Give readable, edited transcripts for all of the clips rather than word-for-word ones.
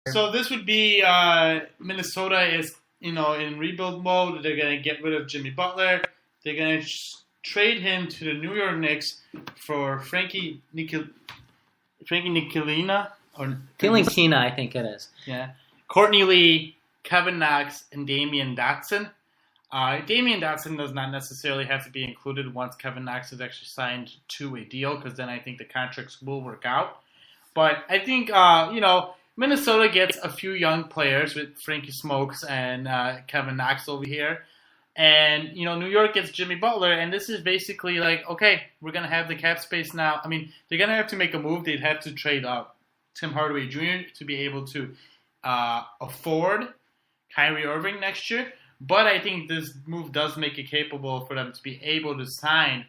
So this would be Minnesota is in rebuild mode. They're gonna get rid of Jimmy Butler. They're gonna trade him to the New York Knicks for Frankie Nicolina or Tilintina, I think it is. Yeah, Courtney Lee, Kevin Knox, and Damian Dotson. Damian Dotson does not necessarily have to be included once Kevin Knox is actually signed to a deal, because then I think the contracts will work out. But I think Minnesota gets a few young players with Frankie Smokes and Kevin Knox over here. And, New York gets Jimmy Butler, and this is basically like, okay, we're going to have the cap space now. I mean, they're going to have to make a move. They'd have to trade Tim Hardaway Jr. to be able to afford Kyrie Irving next year. But I think this move does make it capable for them to be able to sign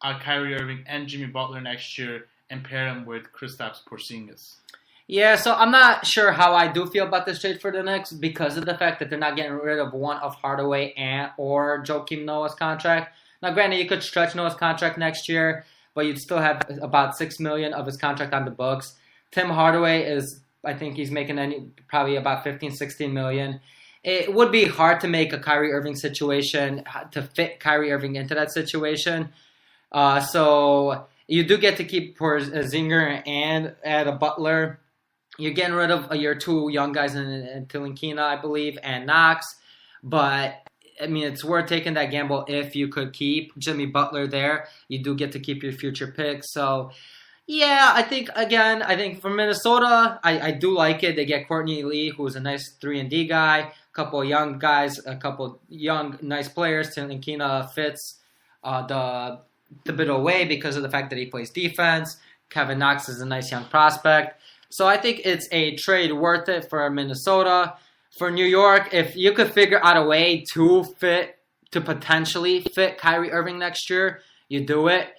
Kyrie Irving and Jimmy Butler next year and pair them with Kristaps Porzingis. Yeah, so I'm not sure how I do feel about this trade for the Knicks because of the fact that they're not getting rid of one of Hardaway or Joakim Noah's contract. Now, granted, you could stretch Noah's contract next year, but you'd still have about $6 million of his contract on the books. Tim Hardaway I think he's making probably about $15-16 million. It would be hard to make a Kyrie Irving situation, to fit Kyrie Irving into that situation. So you do get to keep Zinger and add a Butler. You're getting rid of your two young guys in Tilintina, I believe, and Knox. But, I mean, it's worth taking that gamble if you could keep Jimmy Butler there. You do get to keep your future picks. So, yeah, I think for Minnesota, I do like it. They get Courtney Lee, who's a nice 3-and-D guy. A couple of young guys, a couple young, nice players. Tilintina fits the bit away because of the fact that he plays defense. Kevin Knox is a nice young prospect. So I think it's a trade worth it for Minnesota. For New York, if you could figure out a way to potentially fit Kyrie Irving next year, you do it.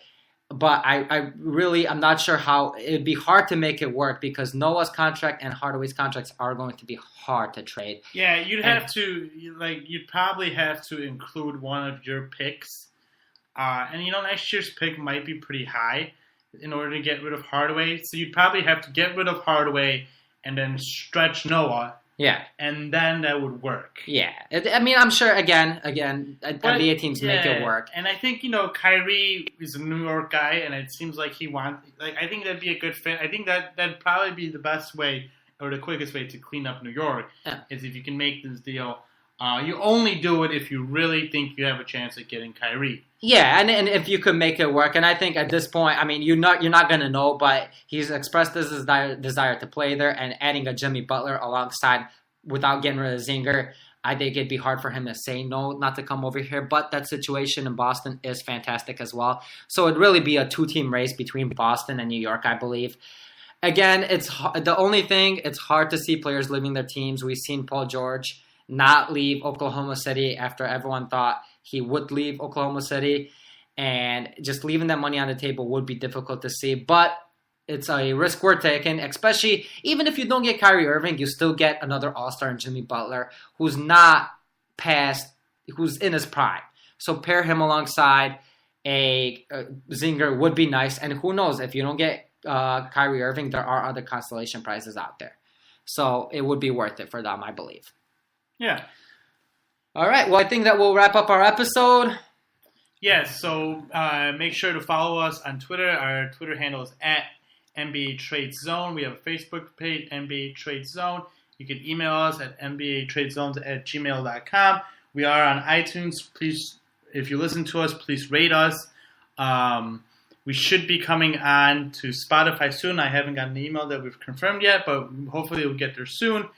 But I'm not sure how. It'd be hard to make it work because Noah's contract and Hardaway's contracts are going to be hard to trade. Yeah, you'd probably have to include one of your picks. And next year's pick might be pretty high in order to get rid of Hardaway. So you'd probably have to get rid of Hardaway and then stretch Noah. Yeah. And then that would work. Yeah. I'm sure, again, NBA teams make it work. And I think, Kyrie is a New York guy, and it seems like he wants... I think that'd be a good fit. I think that'd probably be the best way or the quickest way to clean up New York is if you can make this deal. You only do it if you really think you have a chance at getting Kyrie. Yeah, and if you could make it work, and I think at this point, I mean, you're not gonna know, but he's expressed his desire to play there, and adding a Jimmy Butler alongside without getting rid of Zinger, I think it'd be hard for him to say no, not to come over here. But that situation in Boston is fantastic as well. So it'd really be a 2-team race between Boston and New York, I believe. Again, it's hard to see players leaving their teams. We've seen Paul George not leave Oklahoma City after everyone thought he would leave Oklahoma City, and just leaving that money on the table would be difficult to see, but it's a risk worth taking, especially even if you don't get Kyrie Irving, you still get another all-star in Jimmy Butler who's in his prime. So pair him alongside a Zinger would be nice, and who knows, if you don't get Kyrie Irving, there are other consolation prizes out there. So it would be worth it for them, I believe. Yeah. All right. Well, I think that will wrap up our episode. Yes. So make sure to follow us on Twitter. Our Twitter handle is @NBA Trade Zone. We have a Facebook page, NBA Trade Zone. You can email us at nbatradezones@gmail.com. We are on iTunes. Please, if you listen to us, please rate us. We should be coming on to Spotify soon. I haven't gotten an email that we've confirmed yet, but hopefully we'll get there soon.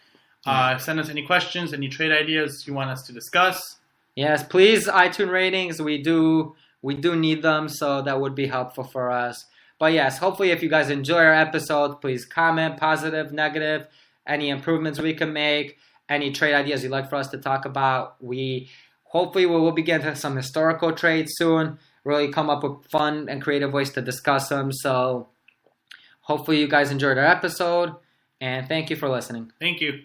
Send us any questions, any trade ideas you want us to discuss. Yes, please, iTunes ratings. We do need them, so that would be helpful for us. But yes, hopefully if you guys enjoy our episode, please comment, positive, negative, any improvements we can make, any trade ideas you'd like for us to talk about. Hopefully we will be getting to some historical trades soon, really come up with fun and creative ways to discuss them. So hopefully you guys enjoyed our episode, and thank you for listening. Thank you.